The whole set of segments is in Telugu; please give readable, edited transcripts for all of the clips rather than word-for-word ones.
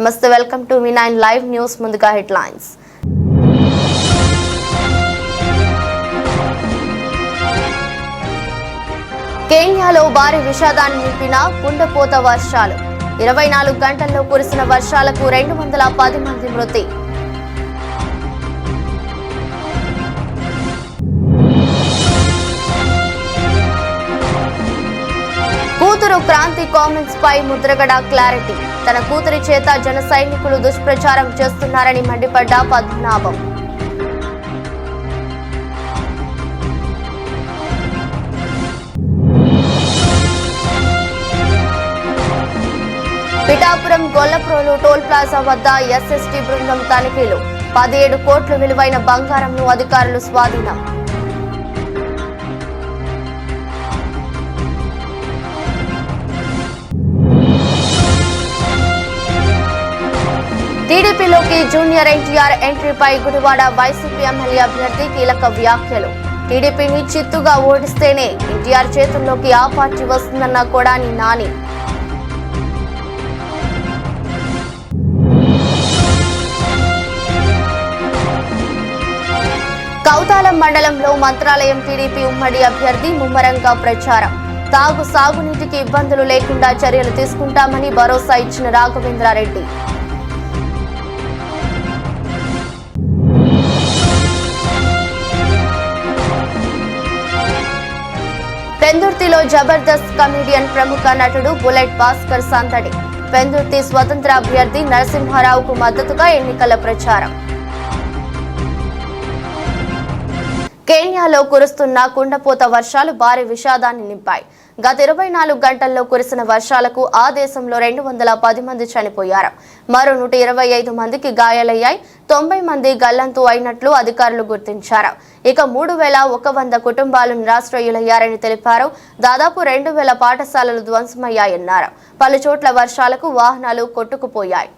నమస్తే, welcome to V9 live news. ముందుగా హెడ్లైన్స్. కేన్యాలో భారీ విషాదాన్ని నింపిన కుండపోత వర్షాలు. 24 గంటల్లో కురిసిన వర్షాలకు 210 మంది మృతి. కూతురు క్రాంతి కామెంట్స్ పై ముద్రగడ క్లారిటీ. తన కూతురి చేత జన సైనికులు దుష్ప్రచారం చేస్తున్నారని మండిపడ్డ పద్మనాభం. పిఠాపురం గొల్లప్రోలు టోల్ ప్లాజా వద్ద ఎస్ఎస్టీ బృందం తనిఖీలు. 17 కోట్ల విలువైన బంగారంను అధికారులు స్వాధీనం. టీడీపీలోకి జూనియర్ ఎన్టీఆర్ ఎంట్రీపై గుడివాడ వైసీపీ ఎమ్మెల్యే అభ్యర్థి కీలక వ్యాఖ్యలు. టీడీపీని చిత్తుగా ఓడిస్తేనే ఎన్టీఆర్ చేతుల్లోకి ఆ పార్టీ వస్తుందన్న కొడాని నాని. కౌతాలం మండలంలో మంత్రాలయం టీడీపీ ఉమ్మడి అభ్యర్థి ముమ్మరంగా ప్రచారం. సాగునీటికి ఇబ్బందులు లేకుండా చర్యలు తీసుకుంటామని భరోసా ఇచ్చిన రాఘవేంద్రారెడ్డి. పెందుర్తిలో జబర్దస్త్ కమెడియన్ ప్రముఖ నటుడు బుల్లెట్ భాస్కర్ సందడి. పెందుర్తి స్వతంత్ర అభ్యర్థి నరసింహారావుకు మద్దతుగా ఎన్నికల ప్రచారం. కేన్యాలో కురుస్తున్న కుండపోత వర్షాలు భారీ విషాదాన్ని నింపాయి. గత 24 గంటల్లో కురిసిన వర్షాలకు ఆ దేశంలో 210 మంది చనిపోయారు. మరో 125 మందికి గాయాలయ్యాయి. 90 మంది గల్లంతు అయినట్లు అధికారులు గుర్తించారు. ఇక 3100 కుటుంబాలు నిరాశ్రయులయ్యారని తెలిపారు. దాదాపు 2000 పాఠశాలలు ధ్వంసమయ్యాయన్నారు. పలు చోట్ల వర్షాలకు వాహనాలు కొట్టుకుపోయాయి.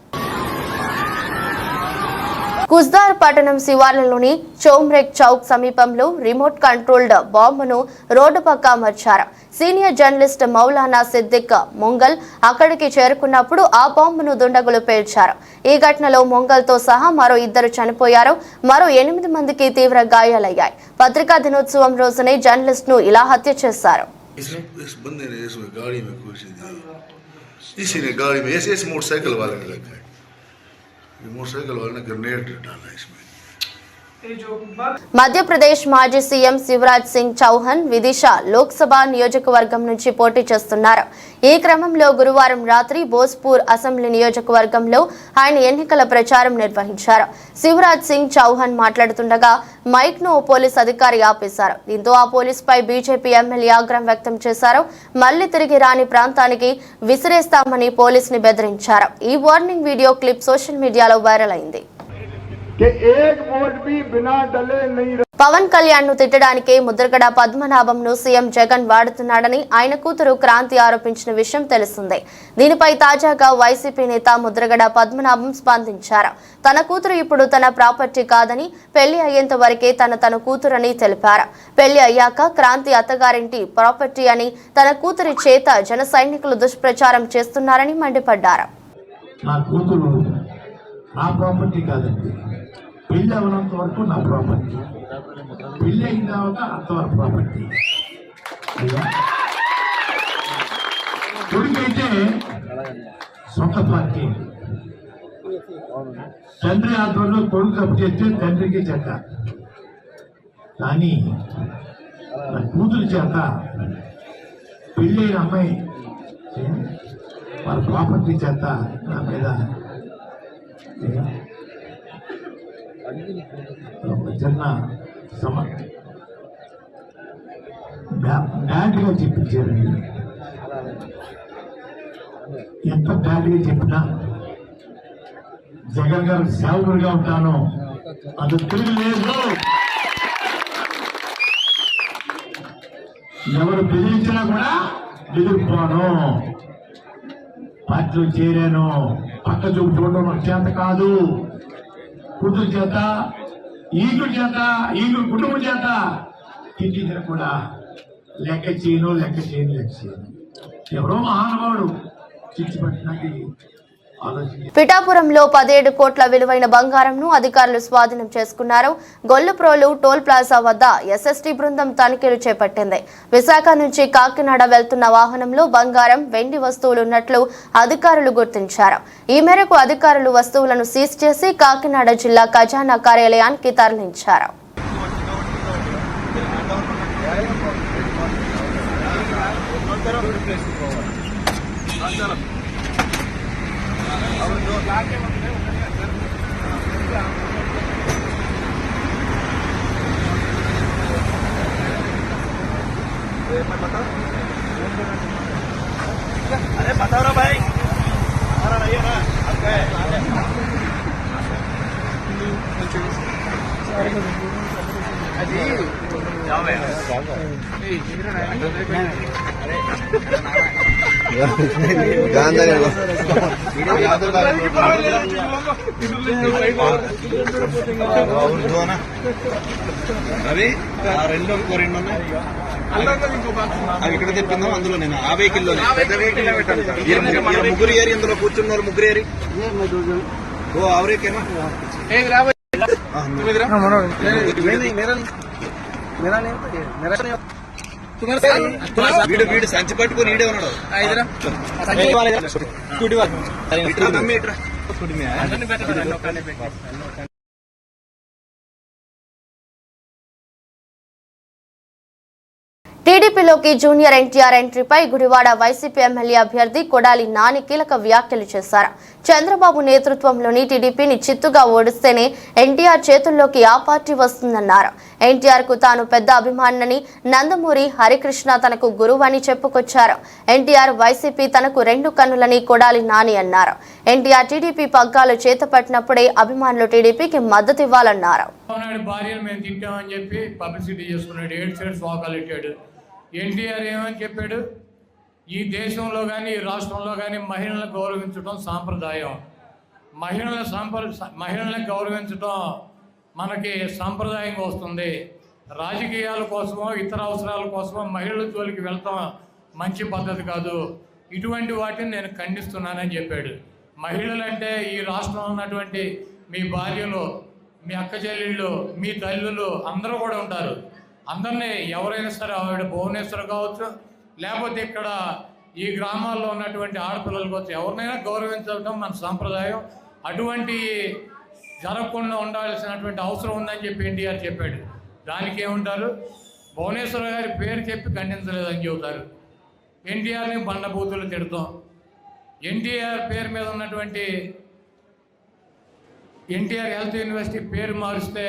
కుజ్దార్ పట్టణం శివార్లలోని చోమ్రెక్ చౌక్ సమీపంలో రిమోట్ కంట్రోల్డ్ బాంబును రోడ్డు పక్క అమర్చారు. సీనియర్ జర్నలిస్ట్ మౌలానా సిద్దిక్ మొంగల్ అక్కడికి చేరుకున్నప్పుడు ఆ బాంబును దుండగులు పేల్చారు. ఈ ఘటనలో మొంగల్తో సహా మరో 2 చనిపోయారు. మరో 8 మందికి తీవ్ర గాయాలయ్యాయి. పత్రికా దినోత్సవం రోజునే జర్నలిస్ట్ ను ఇలా హత్య చేశారు. मोटरसाइकिल वाले ने ग्रेनेड डाला इसमें. మధ్యప్రదేశ్ మాజీ సీఎం శివరాజ్ సింగ్ చౌహాన్ విదిశా లోక్సభ నియోజకవర్గం నుంచి పోటీ చేస్తున్నారు. ఈ క్రమంలో గురువారం రాత్రి భోజ్పూర్ అసెంబ్లీ నియోజకవర్గంలో ఆయన ఎన్నికల ప్రచారం నిర్వహించారు. శివరాజ్ సింగ్ చౌహాన్ మాట్లాడుతుండగా మైక్ ను పోలీస్ అధికారి ఆపేశారు. దీంతో ఆ పోలీసుపై బీజేపీ ఎమ్మెల్యే ఆగ్రహం వ్యక్తం చేశారు. మళ్లీ తిరిగి రాని ప్రాంతానికి విసిరేస్తామని పోలీసుని బెదిరించారు. ఈ వార్నింగ్ వీడియో క్లిప్ సోషల్ మీడియాలో వైరల్ అయింది. పవన్ కళ్యాణ్ ను తిట్టడానికే ముద్రగడ పద్మనాభంను సీఎం జగన్ వాడుతున్నాడని ఆయన కూతురు క్రాంతి ఆరోపించిన విషయం తెలిసిందే. దీనిపై తాజాగా వైసీపీ నేత ముద్రగడ పద్మనాభం స్పందించారు. తన కూతురు ఇప్పుడు తన ప్రాపర్టీ కాదని, పెళ్లి అయ్యేంత వరకే తన కూతురని తెలిపారు. పెళ్లి అయ్యాక క్రాంతి అత్తగారింటి ప్రాపర్టీ అని తన కూతురి చేత జన సైనికులు దుష్ప్రచారం చేస్తున్నారని మండిపడ్డారు. నా ప్రాపర్టీ కాదండి, పెళ్ళి అవనంత వరకు నా ప్రాపర్టీ, పెళ్ళి అయిన తర్వాత అంతవరకు ప్రాపర్టీ. కొడుకైతే సొంత పార్టీ, తండ్రి ఆధ్వర్యంలో కొడుకు తప్పు చేస్తే తండ్రికి చెడ్డ. కానీ నా కూతురు చేత పెళ్ళి అయిన అమ్మాయి వాళ్ళ ప్రాపర్టీ చేత నా మీద చిన్న బ్యాడ్గా చెప్పించారండి. ఎంత బ్యాడ్గా చెప్పినా జగన్ గారు సేవకుడిగా ఉంటాను అది తిరిగి లేదు. ఎవరు బెదిరించినా కూడా ఎదుర్కోను. పార్టీలో చేరాను, పక్క చూపు చూడడం నాకు చేత కాదు. కూతురు చేత, ఈగుడు చేత, ఈగుడు కుటుంబం చేత తిట్టించిన కూడా లెక్క చేయను. ఎవరో మహానుభావుడు చిచ్చి పట్టినకి ఆలోచించి పిఠాపురంలో 17 కోట్ల విలువైన బంగారంను అధికారులు స్వాధీనం చేసుకున్నారు. గొల్లుప్రోలు టోల్ ప్లాజా వద్ద ఎస్ఎస్టీ బృందం తనిఖీలు చేపట్టింది. విశాఖ నుంచి కాకినాడ వెళ్తున్న వాహనంలో బంగారం, వెండి వస్తువులు ఉన్నట్లు అధికారులు గుర్తించారు. ఈ మేరకు అధికారులు వస్తువులను సీజ్ చేసి కాకినాడ జిల్లా ఖజానా కార్యాలయానికి తరలించారు. अरे बताओ ना भाई, हमारा नहीं है ना। అవి రెండు ఉన్నాయి. అవి ఇక్కడ చెప్పిందాం. అందులో నేను ఆ వెహికల్ లో ముగ్గురు ఏరి, అందులో కూర్చున్న వాళ్ళు ముగ్గురు ఏరి. ఓ అవరేకేనా వీడు సంచి పట్టుకుని ఈడే ఉన్నాడు. టీడీపీలోకి జూనియర్ ఎన్టీఆర్ ఎంట్రీపై గుడివాడ వైసీపీ ఎమ్మెల్యే అభ్యర్థి కొడాలి నాని కీలక వ్యాఖ్యలు చేశారు. చంద్రబాబు నేతృత్వంలోని టీడీపీని చిత్తుగా ఓడిస్తేనే ఎన్టీఆర్ చేతుల్లోకి ఆ పార్టీ వస్తుందన్నారు. ఎన్టీఆర్ కు తాను పెద్ద అభిమానిని, నందమూరి హరికృష్ణ తనకు గురువని చెప్పుకొచ్చారు. ఎన్టీఆర్ వైసీపీ తనకు రెండు కన్నులని కొడాలి నాని అన్నారు. ఎన్టీఆర్ టీడీపీ పగ్గాలు చేతపట్టినప్పుడే అభిమానులు టీడీపీకి మద్దతు ఇవ్వాలన్నారు. ఎన్టీఆర్ ఏమని చెప్పాడు? ఈ దేశంలో కానీ ఈ రాష్ట్రంలో కానీ మహిళలను గౌరవించడం సాంప్రదాయం. మహిళలను గౌరవించడం మనకి సాంప్రదాయంగా వస్తుంది. రాజకీయాల కోసమో ఇతర అవసరాల కోసమో మహిళల జోలికి వెళ్తాం మంచి పద్ధతి కాదు. ఇటువంటి వాటిని నేను ఖండిస్తున్నానని చెప్పాడు. మహిళలంటే ఈ రాష్ట్రంలో ఉన్నటువంటి మీ భార్యలు, మీ అక్క చెల్లెళ్ళు, మీ తల్లులు అందరూ కూడా ఉంటారు. అందరినీ ఎవరైనా సరే, ఆవిడ భువనేశ్వర్ కావచ్చు, లేకపోతే ఇక్కడ ఈ గ్రామాల్లో ఉన్నటువంటి ఆడపిల్లల కావచ్చు, ఎవరినైనా గౌరవించడం మన సాంప్రదాయం. అటువంటి జరగకుండా ఉండాల్సినటువంటి అవసరం ఉందని చెప్పి ఎన్టీఆర్ చెప్పాడు. దానికి ఏముంటారు? భువనేశ్వర్ గారి పేరు చెప్పి ఖండించలేదని చెబుతారు. ఎన్టీఆర్ని బండబూతులు తిడతాం. ఎన్టీఆర్ పేరు మీద ఉన్నటువంటి ఎన్టీఆర్ హెల్త్ యూనివర్సిటీ పేరు మారిస్తే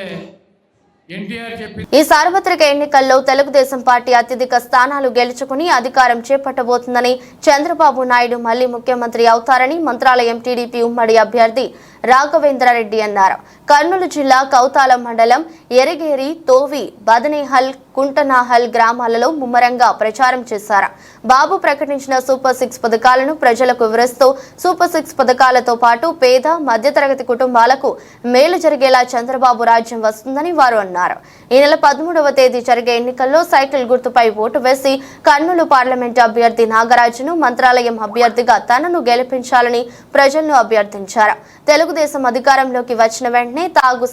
ఈ సార్వత్రిక ఎన్నికల్లో తెలుగుదేశం పార్టీ అత్యధిక స్థానాలు గెలుచుకుని అధికారం చేపట్టబోతుందని, చంద్రబాబు నాయుడు మళ్లీ ముఖ్యమంత్రి అవుతారని మంత్రాలయం టీడీపీ ఉమ్మడి అభ్యర్థి రాఘవేంద్రారెడ్డి అన్నారు. కర్నూలు జిల్లా కౌతాలం మండలం ఎరిగేరి, తోవి, బదనేహల్, కుంటనాహల్ గ్రామాలలో ముమ్మరంగా ప్రచారం చేశారు. బాబు ప్రకటించిన సూపర్ 6 పథకాలను ప్రజలకు వివరిస్తూ సూపర్ 6 పథకాలతో పాటు పేద, మధ్యతరగతి కుటుంబాలకు మేలు జరిగేలా చంద్రబాబు రాజ్యం వస్తుందని వారు అన్నారు. ఈ నెల 13వ తేదీ జరిగే ఎన్నికల్లో సైకిల్ గుర్తుపై ఓటు వేసి కర్నూలు పార్లమెంటు అభ్యర్థి నాగరాజును, మంత్రాలయం అభ్యర్థిగా తనను గెలిపించాలని ప్రజలను అభ్యర్థించారు. తెలుగుదేశం అధికారంలోకి వచ్చిన వెంటనే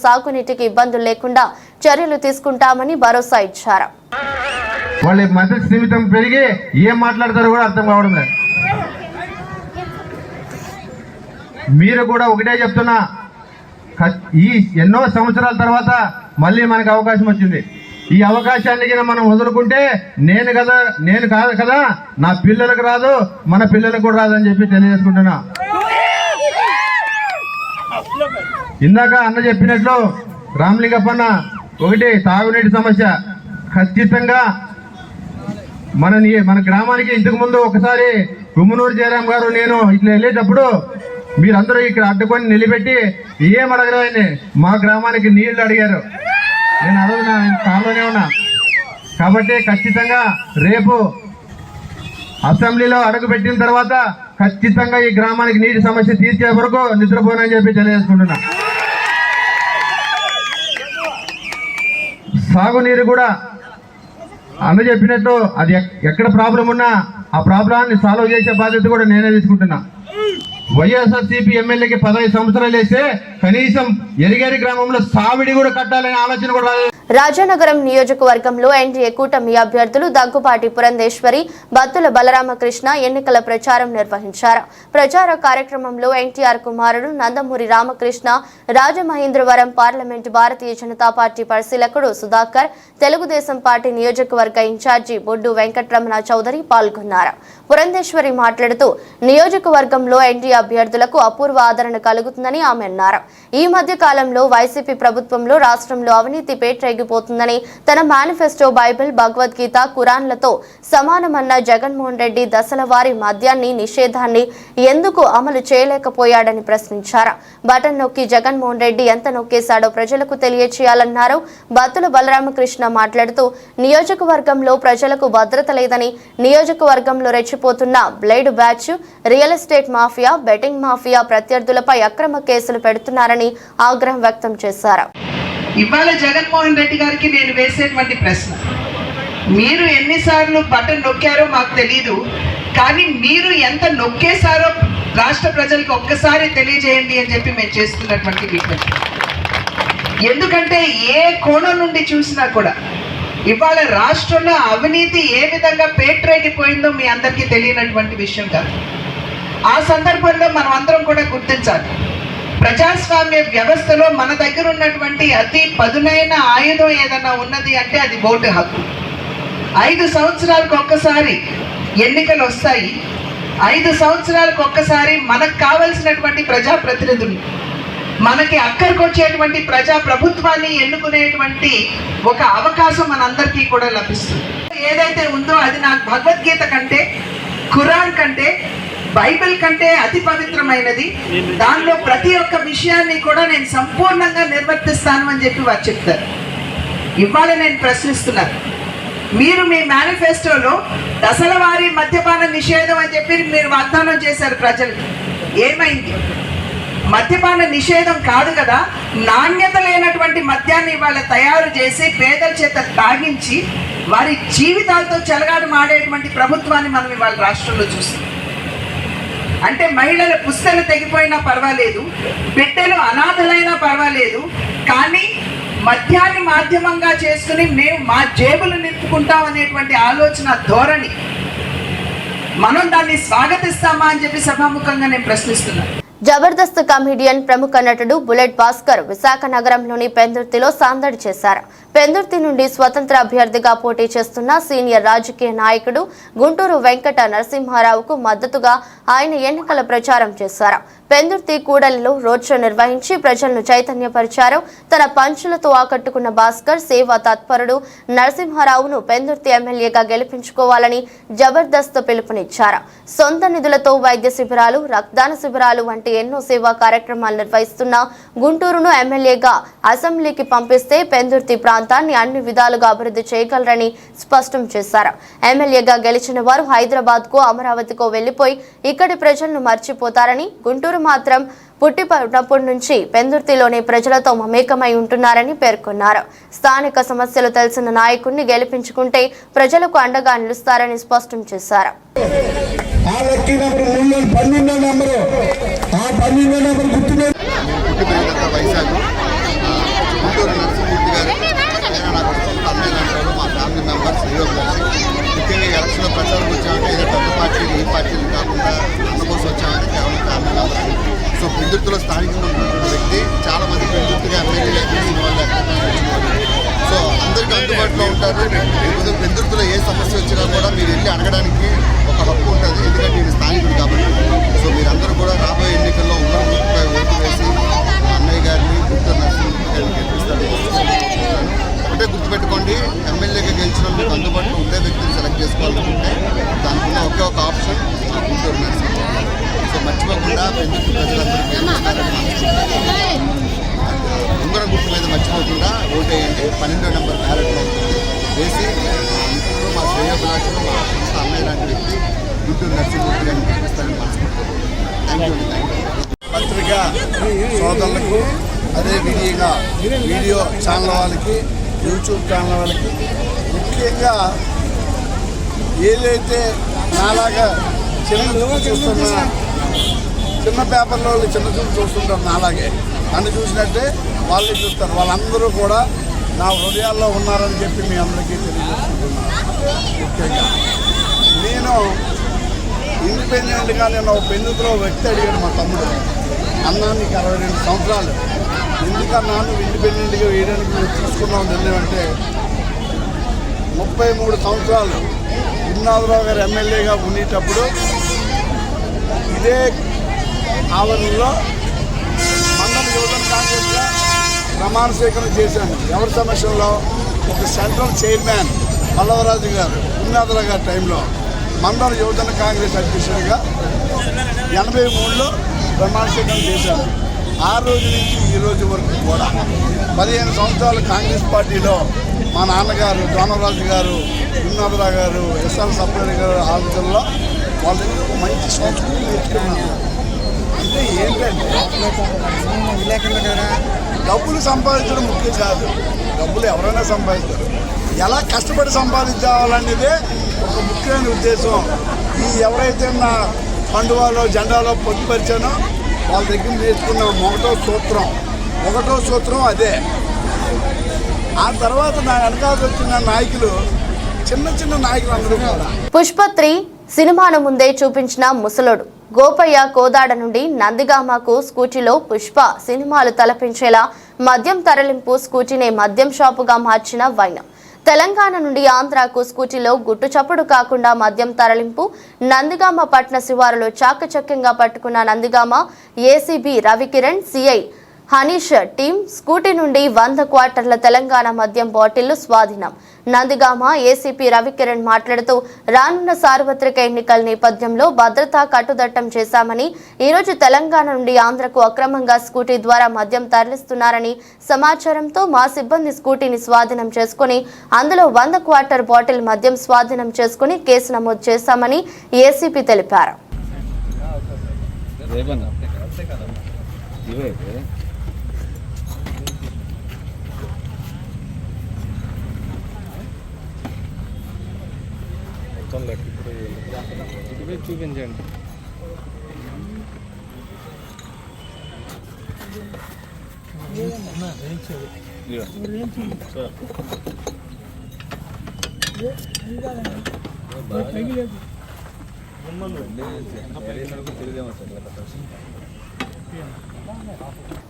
సాగునీటికి ఇబ్బందులు లేకుండా చర్యలు తీసుకుంటామని భరోసా ఇచ్చారు. వాళ్ళ మద్దతు సీమితం పెరిగి ఏం మాట్లాడతారో కూడా అర్థం కావడం లేదు. మీరు కూడా ఒకటే చెప్తున్నా, ఈ ఎన్నో సంవత్సరాల తర్వాత మళ్ళీ మనకు అవకాశం వచ్చింది. ఈ అవకాశాన్ని మనం వదులుకుంటే నేను కాదు కదా, నా పిల్లలకు రాదు, మన పిల్లలకు కూడా రాదని చెప్పి తెలియజేసుకుంటున్నా. ఇందాక అన్న చెప్పినట్లు రామలింగప్పన్న, ఒకటి తాగునీటి సమస్య ఖచ్చితంగా మన గ్రామానికి ఇంతకు ముందు ఒకసారి గుమ్మనూరు జయరాం గారు నేను ఇట్లా వెళ్ళేటప్పుడు మీరందరూ ఇక్కడ అడ్డుకొని నిలబెట్టి ఏం అడగలేని మా గ్రామానికి నీళ్లు అడిగారు. నేను అడుగునా, కాలోనే ఉన్నా. కాబట్టి ఖచ్చితంగా రేపు అసెంబ్లీలో అడుగు పెట్టిన తర్వాత ఖచ్చితంగా ఈ గ్రామానికి నీటి సమస్య తీర్చే వరకు నిద్రపోనని చెప్పి తెలియజేసుకుంటున్నా. సాగునీరు కూడా అన్న చెప్పినట్టు అది ఎక్కడ ప్రాబ్లం ఉన్నా ఆ ప్రాబ్లాన్ని సాల్వ్ చేసే బాధ్యత కూడా నేనే తీసుకుంటున్నా. వైఎస్ఆర్సీపీ ఎమ్మెల్యేకి 15 సంవత్సరాలు వేస్తే కనీసం ఎరిగేరి గ్రామంలో సావిడి కూడా కట్టాలనే ఆలోచన కూడా రాలేదు. రాజానగరం నియోజకవర్గంలో ఎన్డీఏ కూటమి అభ్యర్థులు దగ్గుపాటి పురంధేశ్వరి, బత్తుల బలరామకృష్ణ ఎన్నికల ప్రచారం నిర్వహించారు. ప్రచార కార్యక్రమంలో ఎన్టీఆర్ కుమారుడు Nandamuri Ramakrishna, Rajamahendravaram parliament Bharatiya Janata party పరిశీలకుడు Sudhakar, Telugu Desam party నియోజకవర్గ ఇన్ఛార్జి బొడ్డు వెంకటరమణ చౌదరి పాల్గొన్నారు. పురంధేశ్వరి మాట్లాడుతూ నియోజకవర్గంలో ఎన్డీఏ అభ్యర్థులకు అపూర్వ ఆదరణ కలుగుతుందని ఆమె అన్నారు. ఈ మధ్య కాలంలో వైసీపీ ప్రభుత్వంలో రాష్ట్రంలో అవినీతి పేటరేగిపోతుందని, తన మేనిఫెస్టో బైబిల్, భగవద్గీత, ఖురాన్లతో సమానమన్న జగన్మోహన్ రెడ్డి దశల వారీ మద్యాన్ని నిషేధాన్ని ఎందుకు అమలు చేయలేకపోయాడని ప్రశ్నించారు. బటన్ నొక్కి జగన్మోహన్ రెడ్డి ఎంత నొక్కేశాడో ప్రజలకు తెలియచేయాలన్నారు. బత్తుల బలరామకృష్ణ మాట్లాడుతూ నియోజకవర్గంలో ప్రజలకు భద్రత లేదని, నియోజకవర్గంలో రెచ్చిపోతున్న blade batch, real estate mafia, betting mafia ప్రత్యర్థులపై అక్రమ కేసులు పెడుతున్నారని ఆగ్రహం వ్యక్తం చేశారు. ఇవాళ జగన్మోహన్ రెడ్డి గారికి నేను వేసేటువంటి ప్రశ్న, మీరు ఎన్నిసార్లు బటన్ నొక్కారో మాకు తెలీదు, కానీ మీరు ఎంత నొక్కేశారో రాష్ట్ర ప్రజలకు ఒక్కసారి తెలియజేయండి అని చెప్పి మేము చేస్తున్నటువంటి విజ్ఞప్తి. ఎందుకంటే ఏ కోణం నుండి చూసినా కూడా ఇవాళ రాష్ట్రంలో అవినీతి ఏ విధంగా పేటరేగిపోయిందో మీ అందరికీ తెలియనటువంటి విషయం కాదు. ఆ సందర్భంలో మనం అందరం కూడా గుర్తించాలి, ప్రజాస్వామ్య వ్యవస్థలో మన దగ్గర ఉన్నటువంటి అతి పదునైన ఆయుధం ఏదన్నా ఉన్నది అంటే అది ఓటు హక్కు. 5 సంవత్సరాలకు ఒక్కసారి ఎన్నికలు వస్తాయి. 5 సంవత్సరాలకు ఒక్కసారి మనకు కావలసినటువంటి ప్రజాప్రతినిధులు, మనకి అక్కడికొచ్చేటువంటి ప్రజా ప్రభుత్వాన్ని ఎన్నుకునేటువంటి ఒక అవకాశం మనందరికీ కూడా లభిస్తుంది. ఏదైతే ఉందో అది నాకు భగవద్గీత కంటే, ఖురాన్ కంటే, బైబిల్ కంటే అతి పవిత్రమైనది. దానిలో ప్రతి ఒక్క విషయాన్ని కూడా నేను సంపూర్ణంగా నిర్వర్తిస్తాను అని చెప్పి వారు చెప్తారు. ఇవాళ నేను ప్రశ్నిస్తున్నాను, మీరు మీ మేనిఫెస్టోలో దశల వారీ మద్యపాన నిషేధం అని చెప్పి మీరు వాగ్దానం చేశారు ప్రజలకు. ఏమైంది? మద్యపాన నిషేధం కాదు కదా, నాణ్యత లేనటువంటి మద్యాన్ని ఇవాళ తయారు చేసి పేదల చేత తాగించి వారి జీవితాలతో చెలగాడు మాడేటువంటి ప్రభుత్వాన్ని మనం ఇవాళ రాష్ట్రంలో చూస్తాం. అంటే మహిళల పుస్తలు తెగిపోయినా పర్వాలేదు, బిడ్డలు అనాథలైనా పర్వాలేదు, కానీ మద్యాన్ని మాధ్యమంగా చేసుకుని మేము మా జేబులు నింపుకుంటాం అనేటువంటి ఆలోచన ధోరణి, మనం దాన్ని స్వాగతిస్తామా అని చెప్పి సభాముఖంగా నేను ప్రశ్నిస్తున్నాను. జబర్దస్త్ కమెడియన్, ప్రముఖ నటుడు బుల్లెట్ భాస్కర్ విశాఖ నగరంలోని పెందుర్తిలో సందడి చేశారు. పెందుర్తి నుండి స్వతంత్ర అభ్యర్థిగా పోటీ చేస్తున్న సీనియర్ రాజకీయ నాయకుడు గుంటూరు వెంకట నరసింహారావుకు మద్దతుగా ఆయన ఎన్నికల ప్రచారం చేశారు. పెందుర్తి కూడలిలో రోడ్ షో నిర్వహించి ప్రజలను చైతన్యపరిచారు. తన పంచులతో ఆకట్టుకున్న భాస్కర్ సేవా తత్పరుడు నరసింహారావును పెందుర్తి ఎమ్మెల్యేగా గెలిపించుకోవాలని జబర్దస్త్ పిలుపునిచ్చారు. సొంత నిధులతో వైద్య శిబిరాలు, రక్తదాన శిబిరాలు వంటి ఎన్నో సేవా కార్యక్రమాలు నిర్వహిస్తున్న గుంటూరును ఎమ్మెల్యేగా అసెంబ్లీకి పంపిస్తే పెందుర్తి ప్రాంతాన్ని అన్ని విధాలుగా అభివృద్ధి చేయగలరని స్పష్టం చేశారు. ఎమ్మెల్యేగా గెలిచిన వారు హైదరాబాద్ కు, అమరావతికో వెళ్లిపోయి ఇక్కడి ప్రజలను మర్చిపోతారని, గుంటూరు మాత్రం పుట్టినప్పటి నుంచి పెందుర్తిలోని ప్రజలతో మమేకమై ఉంటున్నారని పేర్కొన్నారు. స్థానిక సమస్యలు తెలిసిన నాయకుడిని గెలిపించుకుంటే ప్రజలకు అండగా నిలుస్తారని స్పష్టం చేశారు. గుంటూరు నరసింహమూర్తి గారు నాకు అన్నయ్య అంటారు, మా ఫ్యామిలీ మెంబర్స్ ముఖ్యంగా ఎలక్షన్లో ప్రచారం వచ్చామంటే ఏదో పెద్ద పార్టీలు ఈ పార్టీలు కాకుండా అన్న కోసం వచ్చామంటే కేవలం ఫ్యామిలీ మెంబర్స్. సో పెందుర్తిలో స్థానికంగా ఉన్న వ్యక్తి చాలామంది పెందుర్తిగా ఎమ్మెల్యేగా తెలిసిన వాళ్ళు సో అందరికీ అందుబాటులో ఉంటారు. ఇప్పుడు పెందుర్తిలో ఏ సమస్య వచ్చినా కూడా మీరు వెళ్ళి అడగడానికి ఒక హక్కు ఉంటుంది, ఎందుకంటే నేను స్థానికుడు కాబట్టి. సో మీరందరూ కూడా రాబోయే ఎన్నికల్లో ఉమ్మడి గుర్తుపై ఓటు వేసి అన్నయ్య గారిని గుంటూరు నరసింహమూర్తి గారిని గెలిపిస్తాడు. ఒకటే గుర్తుపెట్టుకోండి, ఎమ్మెల్యేగా గెలిచిన మీకు అందుబాటులో ఉండే వ్యక్తిని సెలెక్ట్ చేసుకోవాలనుకుంటే దానికి ఉన్న ఒకే ఒక ఆప్షన్ గుంటూరు నరసింహమూర్తి. సో మర్చిపోకుండా పెందుర్తి ప్రజలందరూ గెలిపిస్తారని ఉంగరం గుర్తు మీద మర్చిపోకుండా ఓటేయండి. 12వ నెంబర్ బ్యాలెట్లో ఉంటుంది. వేసి మిత్రులు, మా శ్రేయోభిలాషులు, మా సంస్థ అన్నయ్య లాంటి వ్యక్తి గుంటూరు నరసింహమూర్తి గారిని గెలిపిస్తారని మనసుకుంటారు. Thank you. పత్రికా సోదరులకు, అదే వీడియో ఛానల్ వాళ్ళకి, యూట్యూబ్ ఛానల్ వాళ్ళకి, ముఖ్యంగా ఏదైతే నాలాగా చిన్న చూస్తున్న చిన్న పేపర్లో వాళ్ళు చిన్న చూపు చూస్తుంటారు నాలాగే. నన్ను చూసినట్టే వాళ్ళు చూస్తారు. వాళ్ళందరూ కూడా నా హృదయాల్లో ఉన్నారని చెప్పి మీ అందరికీ తెలియజేసుకుంటున్నాను. ముఖ్యంగా నేను ఇండిపెండెంట్గా నేను ఒక పెన్నుతో వ్యక్తి అడిగాడు మా తమ్ముడు, అన్నా నీకు 62 సంవత్సరాలు ఎందుకన్నా నువ్వు ఇండిపెండెంట్గా వేయడానికి మేము తీసుకున్నాం నిర్ణయం అంటే 33 సంవత్సరాలు గురునాథరావు గారు ఎమ్మెల్యేగా ఉండేటప్పుడు ఇదే ఆవరణలో మండల యువజన కాంగ్రెస్గా ప్రమాణ స్వీకారం చేశాను. ఎవరి సమస్యలో ఒక సెంట్రల్ చైర్మన్ పల్లవరాజు గారు గురునాథరావు గారి టైంలో మండల యువజన కాంగ్రెస్ అధ్యక్షుడిగా 83లో ప్రమాణ స్వీకారం చేశాను. ఆ రోజు నుంచి ఈ రోజు వరకు కూడా 15 సంవత్సరాలు కాంగ్రెస్ పార్టీలో మా నాన్నగారు దానవరాజు గారు, గురునాథరావు గారు, ఎస్ఆర్ సప్లై గారు ఆలోచనలో వాళ్ళ దగ్గర ఒక మంచి సంస్కృతి నేర్చుకున్నాను. అంటే ఏంటంటే డబ్బులు సంపాదించడం ముఖ్యం కాదు, డబ్బులు ఎవరైనా సంపాదిస్తారు, ఎలా కష్టపడి సంపాదించాలనేదే ఒక ముఖ్యమైన ఉద్దేశం. ఈ ఎవరైతే నా పండువాలో జెండాలో పొందుపరిచానో వాళ్ళ దగ్గర నేర్చుకున్న ఒకటో సూత్రం అదే. ఆ తర్వాత నా వెనకాల వచ్చిన నాయకులు చిన్న నాయకులు అందరూ కూడా. పుష్ప3 సినిమాను ముందే చూపించిన ముసలోడు గోపయ్య కోదాడ నుండి నందిగామకు స్కూటీలో పుష్ప సినిమాలు తలపించేలా మద్యం తరలింపు స్కూటీనే మద్యం షాపుగా మార్చిన వైనం. తెలంగాణ నుండి ఆంధ్రాకు స్కూటీలో గుట్టు చప్పుడు కాకుండా మద్యం తరలింపు. నందిగామ పట్న శివారులో చాకచక్యంగా పట్టుకున్న Nandigama ACB Ravikiran, CI Hanish team scooty నుండి 100 క్వార్టర్ల తెలంగాణ మద్యం బాటిళ్లు స్వాధీనం. నందిగామ ఏసీపీ రవికిరణ్ మాట్లాడుతూ రానున్న సార్వత్రిక ఎన్నికల నేపథ్యంలో భద్రతా కట్టుదట్టం చేశామని, ఈరోజు తెలంగాణ నుండి ఆంధ్రకు అక్రమంగా స్కూటీ ద్వారా మద్యం తరలిస్తున్నారని సమాచారంతో మా సిబ్బంది స్కూటీని స్వాధీనం చేసుకుని అందులో 100 క్వార్టర్ బాటిల్ మద్యం స్వాధీనం చేసుకుని కేసు నమోదు చేశామని ఏసీపీ తెలిపారు. చూపించండి.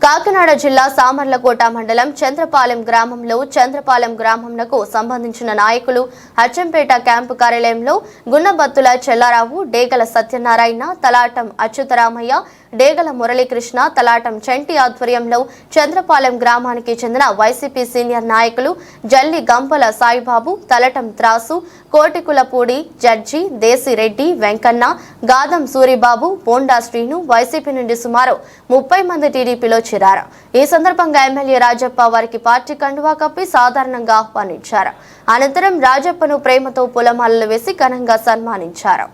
కాకినాడ జిల్లా సామర్లకోట మండలం చంద్రపాలెం గ్రామంలో చంద్రపాలెం గ్రామంకు సంబంధించిన నాయకులు అచ్చంపేట క్యాంపు కార్యాలయంలో గున్నబత్తుల చెల్లారావు, డేగల సత్యనారాయణ, తలాటం అచ్యుతరామయ్య, డేగల మురళీకృష్ణ, తలాటం చంటి ఆధ్వర్యంలో చంద్రపాలెం గ్రామానికి చెందిన వైసీపీ సీనియర్ నాయకులు జల్లి గంపల సాయిబాబు, తలటం త్రాసు, కోటికులపూడి జడ్జి, దేశిరెడ్డి, వెంకన్న, గాదం సూరిబాబు, బోండా శ్రీను వైసీపీ నుండి సుమారు 30 మంది టీడీపీలో చేరారు. ఈ సందర్భంగా ఎమ్మెల్యే రాజప్ప వారికి పార్టీ కండువా కప్పి సాధారణంగా ఆహ్వానించారు. అనంతరం రాజప్పను ప్రేమతో పూలమాలలు వేసి ఘనంగా సన్మానించారు.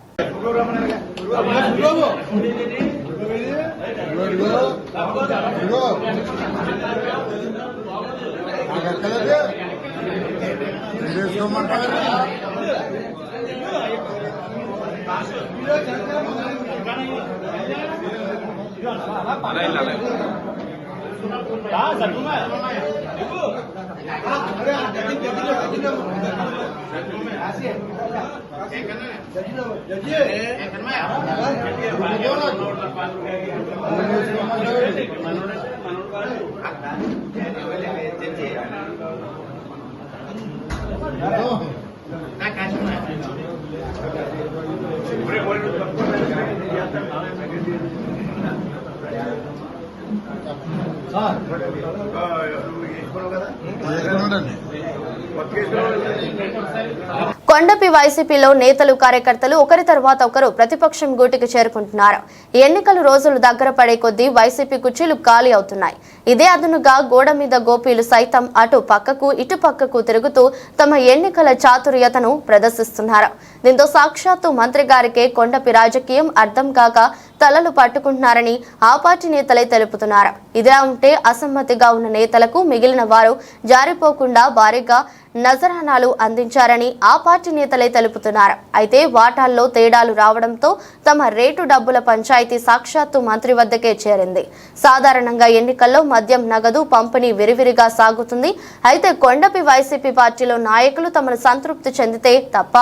కొండపి వైసీపీలో నేతలు కార్యకర్తలు ఒకరి తర్వాత ఒకరు ప్రతిపక్షం గూటికి చేరుకుంటున్నారు. ఎన్నికల రోజులు దగ్గర పడే కొద్దీ వైసీపీ కుర్చీలు ఖాళీ అవుతున్నాయి. ఇదే అదునుగా గోడ మీద గోపీలు సైతం అటు పక్కకు ఇటు పక్కకు తిరుగుతూ తమ ఎన్నికల చాతుర్యతను ప్రదర్శిస్తున్నారు. దీంతో సాక్షాత్తు మంత్రి గారికే కొండపి రాజకీయం అర్థం కాక తలలు పట్టుకుంటున్నారని ఆ పార్టీ నేతలే తెలుపుతున్నారు. ఇదిలా ఉంటే అసమ్మతిగా ఉన్న నేతలకు మిగిలిన వారు జారిపోకుండా భారీగా నజరానాలు అందించారని ఆ పార్టీ నేతలే తెలుపుతున్నారు. అయితే వాటాల్లో తేడాలు రావడంతో తమ రేటు డబ్బుల పంచాయతీ సాక్షాత్తు మంత్రి వద్దకే చేరింది. సాధారణంగా ఎన్నికల్లో మద్యం నగదు పంపిణీ విరివిరిగా సాగుతుంది. అయితే కొండపి వైసీపీ పార్టీలో నాయకులు తమను సంతృప్తి చెందితే తప్ప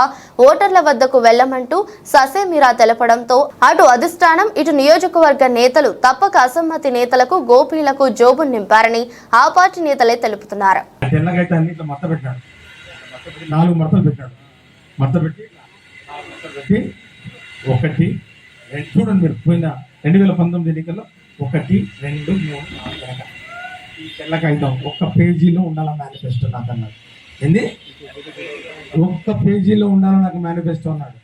ఓటర్ల వద్దకు వెళ్లమంటూ ససేమిరా తెలపడంతో అటు అధిష్టానం ఇటు నియోజకవర్గ నేతలు తప్పక అసమ్మతి నేతలకు గోపీలకు జోబు నింపారని ఆ పార్టీ నేతలే తెలుపుతున్నారు. చూడండి మీరు పోయిన 2019 ఎన్నికల్లో 1, 2, 3, 4 ఈ తెల్ల కాగితం ఒక్క పేజీలో ఉండాల మేనిఫెస్టో నాకు అన్నాడు. ఏంది ఒక్క పేజీలో ఉండాలని నాకు మేనిఫెస్టో అన్నాడు.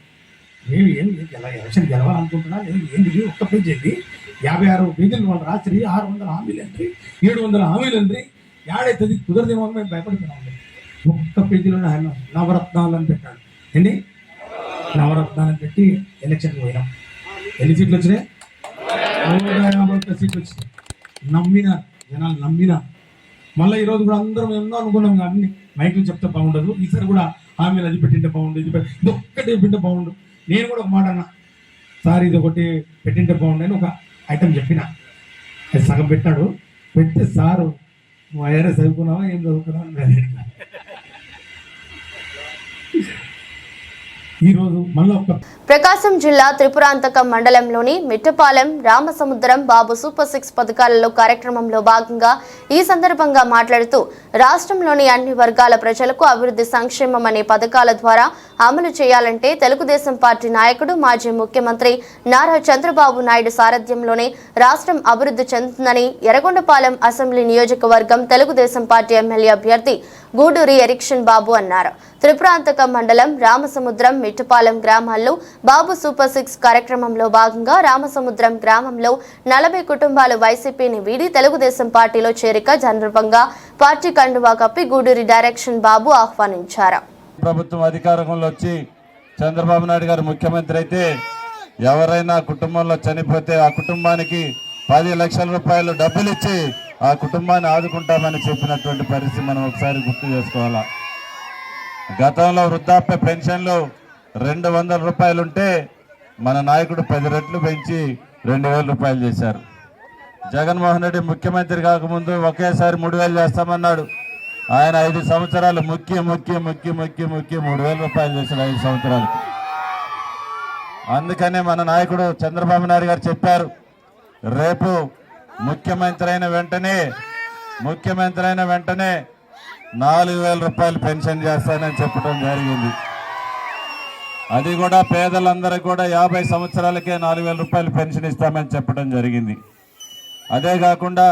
నేను ఏంది ఎలక్షన్ గెలవాలనుకుంటున్నా, నేను ఏంది ఒక్క పేజీ ఏంది 56 పేజీలు వాళ్ళు రాత్రి 600 హామీలు ఎంట్రీ 700 హామీలు ఎంట్రీ ఏడైతుంది కుదరదేమో మేము భయపడుతున్నాం. ఒక్క పేజీలో నవరత్నాలు అని పెట్టాడు. ఏంటి నవరత్నాలను పెట్టి ఎలక్షన్కి పోయినాం. ఎన్ని సీట్లు వచ్చినాయి? 151 సీట్లు వచ్చినాయి. నమ్మినా జనాలు నమ్మినా మళ్ళీ ఈరోజు కూడా అందరం ఎన్నో అనుకున్నాం. అన్ని మైకులు చెప్తే బాగుండదు, ఈసారి కూడా హామీలు అది పెట్టింటే బాగుండు, ఇది ఒక్కటి పెట్టింటే బాగుండు. నేను కూడా ఒక మాట అన్నా, సార్ ఇది ఒకటి పెట్టింటే బాగుండు అని ఒక ఐటమ్ చెప్పిన. అది సగం పెట్టాడు. పెడితే సారు ఏరే చదువుకున్నావా ఏం చదువుకున్నావా అని ఈరోజు మళ్ళీ ఒక ప్రకాశం జిల్లా త్రిపురాంతకం మండలంలోని మిట్టపాలెం రామసముద్రం బాబు సూపర్ 6 పథకాలలో కార్యక్రమంలో భాగంగా ఈ సందర్భంగా మాట్లాడుతూ రాష్ట్రంలోని అన్ని వర్గాల ప్రజలకు అభివృద్ధి సంక్షేమం అనే పథకాల ద్వారా అమలు చేయాలంటే తెలుగుదేశం పార్టీ నాయకుడు మాజీ ముఖ్యమంత్రి నారా చంద్రబాబు నాయుడు సారథ్యంలోనే రాష్ట్రం అభివృద్ధి చెందుతుందని ఎర్రగొండపాలెం అసెంబ్లీ నియోజకవర్గం తెలుగుదేశం పార్టీ ఎమ్మెల్యే అభ్యర్థి గూడూరి ఎరిక్షన్ బాబు అన్నారు. త్రిపురాంతకం మండలం రామసముద్రం మిట్టపాలెం గ్రామాల్లో బాబు సూపర్ 6 కార్యక్రమంలో భాగంగా రామసముద్రం గ్రామంలో 40 కుటుంబాలు వైసీపీని వీడి తెలుగుదేశం పార్టీలో చేరిక సందర్భంగా పార్టీ కండువా కప్పి గూడూరి డైరెక్షన్ బాబు ఆహ్వానించారు. ప్రభుత్వం అధికారంలో వచ్చి చంద్రబాబు నాయుడు గారు ముఖ్యమంత్రి అయితే ఎవరైనా కుటుంబంలో చనిపోతే ఆ కుటుంబానికి 10 లక్షల రూపాయలు డబ్బులు ఇచ్చి ఆ కుటుంబాన్ని ఆదుకుంటామని చెప్పినటువంటి పరిస్థితి మనం ఒకసారి గుర్తు చేసుకోవాలా. గతంలో వృద్ధాప్య పెన్షన్లు 200 రూపాయలు ఉంటే మన నాయకుడు 10 రెట్లు పెంచి 2000 రూపాయలు చేశారు. జగన్మోహన్ రెడ్డి ముఖ్యమంత్రి కాకముందు ఒకేసారి 3000 చేస్తామన్నాడు. ఆయన 5 సంవత్సరాలు ముక్కి 3000 రూపాయలు చేశాడు 5 సంవత్సరాలకి. అందుకనే మన నాయకుడు చంద్రబాబు నాయుడు గారు చెప్పారు, రేపు ముఖ్యమంత్రి అయిన వెంటనే 4000 రూపాయలు పెన్షన్ చేస్తానని చెప్పడం జరిగింది. అది కూడా పేదలందరికీ కూడా 50 సంవత్సరాలకే 4000 రూపాయలు పెన్షన్ ఇస్తామని చెప్పడం జరిగింది. అదే కాకుండా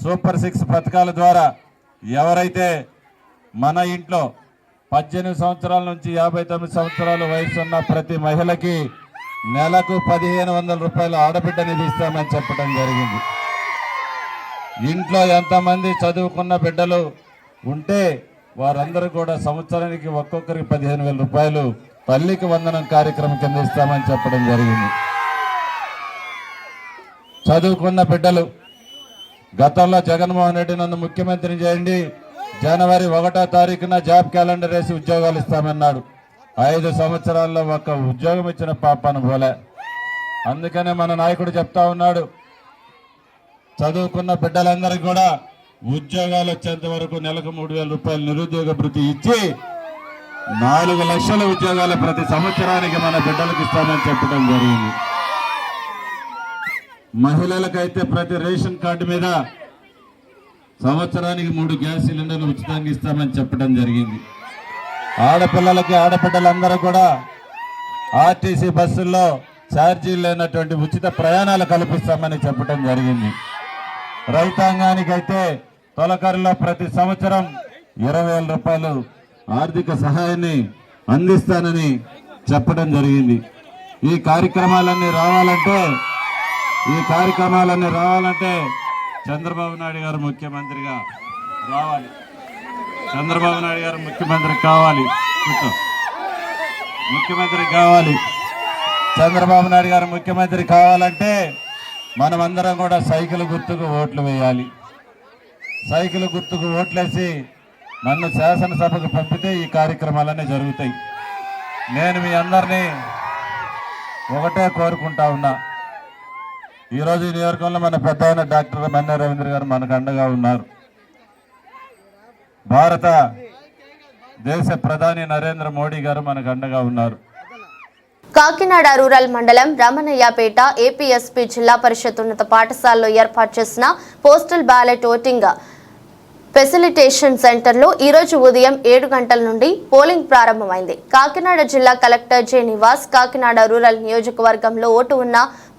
సూపర్ 6 పథకాల ద్వారా ఎవరైతే మన ఇంట్లో 18 సంవత్సరాల నుంచి 59 సంవత్సరాల వయసు ఉన్న ప్రతి మహిళకి నెలకు 1500 రూపాయలు ఆడబిడ్డ నిధి ఇస్తామని చెప్పడం జరిగింది. ఇంట్లో ఎంతమంది చదువుకున్న బిడ్డలు ఉంటే వారందరూ కూడా సంవత్సరానికి ఒక్కొక్కరికి 15,000 రూపాయలు తల్లికి వందనం కార్యక్రమం కింద ఇస్తామని చెప్పడం జరిగింది. చదువుకున్న బిడ్డలు గతంలో జగన్మోహన్ రెడ్డి నన్ను ముఖ్యమంత్రిని చేయండి, జనవరి 1వ తారీఖున జాబ్ క్యాలెండర్ వేసి ఉద్యోగాలు ఇస్తామన్నాడు. 5 సంవత్సరాల్లో ఒక్క ఉద్యోగం ఇచ్చిన పాపను పోలే. అందుకనే మన నాయకుడు చెప్తా ఉన్నాడు, చదువుకున్న బిడ్డలందరికీ కూడా ఉద్యోగాలు వచ్చేంత వరకు నెలకు 3000 రూపాయలు నిరుద్యోగ భృతి ఇచ్చి 4 లక్షల ఉద్యోగాలు ప్రతి సంవత్సరానికి మన బిడ్డలకు ఇస్తామని చెప్పడం జరిగింది. మహిళలకైతే ప్రతి రేషన్ కార్డు మీద సంవత్సరానికి 3 గ్యాస్ సిలిండర్లు ఉచితంగా ఇస్తామని చెప్పడం జరిగింది. ఆడపిల్లలకి ఆడబిడ్డలందరూ కూడా ఆర్టీసీ బస్సుల్లో ఛార్జీలు లేనటువంటి ఉచిత ప్రయాణాలు కల్పిస్తామని చెప్పడం జరిగింది. రైతాంగానికైతే తొలకరిలో ప్రతి సంవత్సరం 20,000 రూపాయలు ఆర్థిక సహాయాన్ని అందిస్తానని చెప్పడం జరిగింది. ఈ కార్యక్రమాలన్నీ రావాలంటే చంద్రబాబు నాయుడు గారు ముఖ్యమంత్రిగా రావాలి. చంద్రబాబు నాయుడు గారు ముఖ్యమంత్రి కావాలి. చంద్రబాబు నాయుడు గారు ముఖ్యమంత్రి కావాలంటే మనమందరం కూడా సైకిల్ గుర్తుకు ఓట్లు వేయాలి. సైకిల్ గుర్తుకు ఓట్లేసి నన్ను శాసనసభకు పంపితే ఈ కార్యక్రమాలన్నీ జరుగుతాయి. నేను మీ అందరినీ ఒకటే కోరుకుంటా ఉన్నా. ఈరోజు ఈ నియోజకవర్గంలో మన పెద్ద అయిన డాక్టర్ మన్నె రవీంద్ర గారు మనకు అండగా ఉన్నారు. భారత దేశ ప్రధాని నరేంద్ర మోడీ గారు మనకు అండగా ఉన్నారు. కాకినాడ రూరల్ మండలం రమణయ్యపేట ఏపీఎస్పీ జిల్లా పరిషత్ ఉన్నత పాఠశాలలో ఏర్పాటు చేసిన పోస్టల్ బ్యాలెట్ ఓటింగ్ ఫెసిలిటేషన్ సెంటర్లో ఈరోజు ఉదయం 7 గంటల నుండి పోలింగ్ ప్రారంభమైంది. కాకినాడ జిల్లా collector J Nivas Kakinada rural నియోజకవర్గంలో ఓటు ఉన్న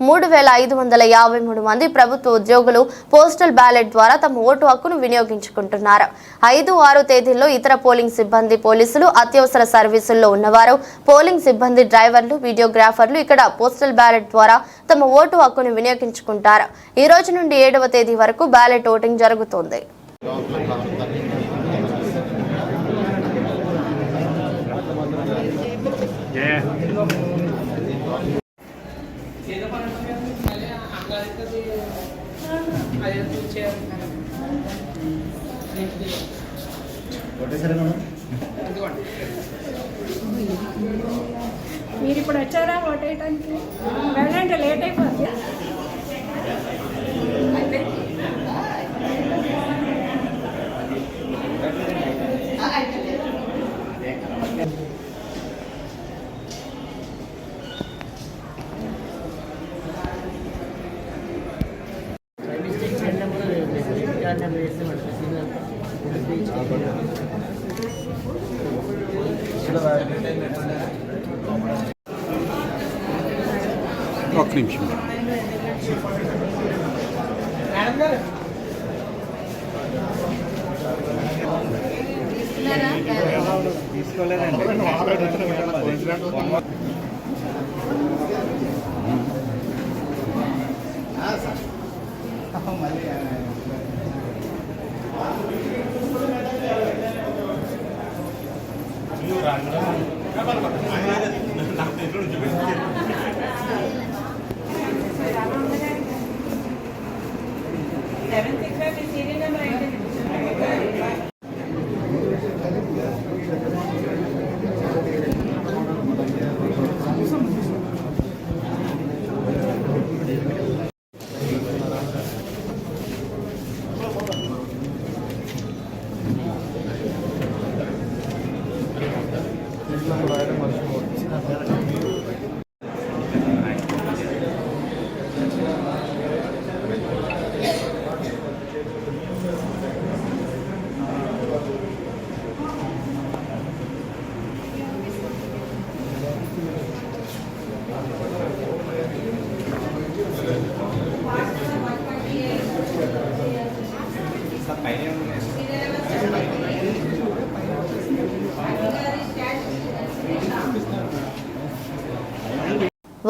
3,553 మంది ప్రభుత్వ ఉద్యోగులు పోస్టల్ బ్యాలెట్ ద్వారా తమ ఓటు హక్కును వినియోగించుకుంటున్నారు. 5, 6 తేదీల్లో ఇతర పోలింగ్ సిబ్బంది, పోలీసులు, అత్యవసర సర్వీసుల్లో ఉన్నవారు, పోలింగ్ సిబ్బంది, డ్రైవర్లు, వీడియోగ్రాఫర్లు ఇక్కడ పోస్టల్ బ్యాలెట్ ద్వారా తమ ఓటు హక్కును వినియోగించుకుంటారు. ఈ రోజు నుండి 7వ తేదీ వరకు బ్యాలెట్ ఓటింగ్ జరుగుతుంది. మీరు ఇప్పుడు వచ్చారా ఓటేయడానికి? వెళ్ళండి, లేట్ అయిపోతుంది. ఒక్క నిమిషం. తీసుకోలేదండి.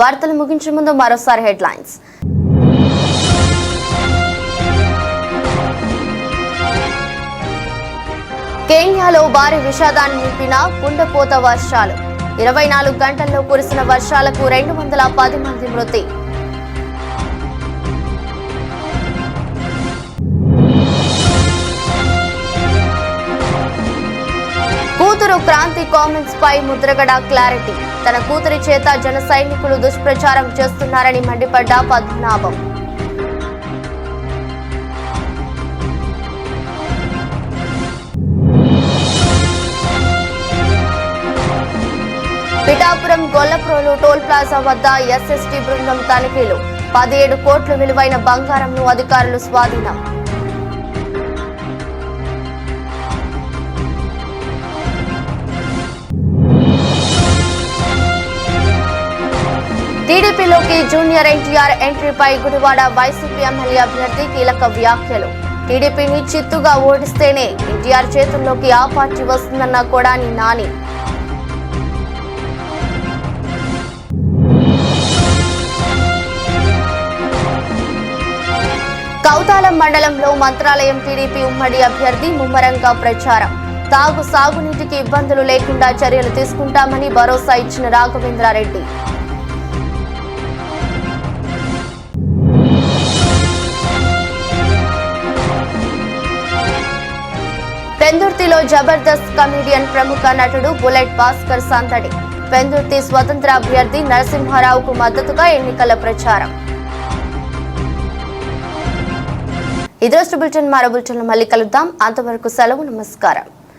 వార్తలు ముగించే ముందు మరోసారి హెడ్లైన్స్. కేన్యాలో భారీ విషాదాన్ని నింపిన కుండపోత వర్షాలు. 24 గంటల్లో కురిసిన వర్షాలకు 210 మంది మృతి. కూతురు క్రాంతి కామెంట్స్ పై ముద్రగడ క్లారిటీ. తన కూతురి చేత జన సైనికులు దుష్ప్రచారం చేస్తున్నారని మండిపడ్డ పద్మనాభం. పిఠాపురం గొల్లప్రోలు టోల్ ప్లాజా వద్ద ఎస్ఎస్టీ బృందం తనిఖీలు. 17 కోట్ల విలువైన బంగారంను అధికారులు స్వాధీనం. టీడీపీలోకి జూనియర్ ఎన్టీఆర్ ఎంట్రీపై గుడివాడ వైసీపీ ఎమ్మెల్యే అభ్యర్థి కీలక వ్యాఖ్యలు. టీడీపీని చిత్తుగా ఓడిస్తేనే ఎన్టీఆర్ చేతుల్లోకి ఆ పార్టీ వస్తుందన్న కొడాని నాని. కౌతాలం మండలంలో మంత్రాలయం టీడీపీ ఉమ్మడి అభ్యర్థి ముమ్మరంగా ప్రచారం. సాగునీటికి ఇబ్బందులు లేకుండా చర్యలు తీసుకుంటామని భరోసా ఇచ్చిన రాఘవేంద్రారెడ్డి. పెందుర్తిలో జబర్దస్త్ కమెడియన్ ప్రముఖ నటుడు బుల్లెట్ భాస్కర్ సందడి. పెందుర్తి స్వతంత్ర అభ్యర్థి నరసింహారావుకు మద్దతుగా ఎన్నికల ప్రచారం. ఇదే బులెటిన్ మరో బులెటిన్లో మళ్ళీ కలుద్దాం. అంతవరకు సెలవు. నమస్కారం.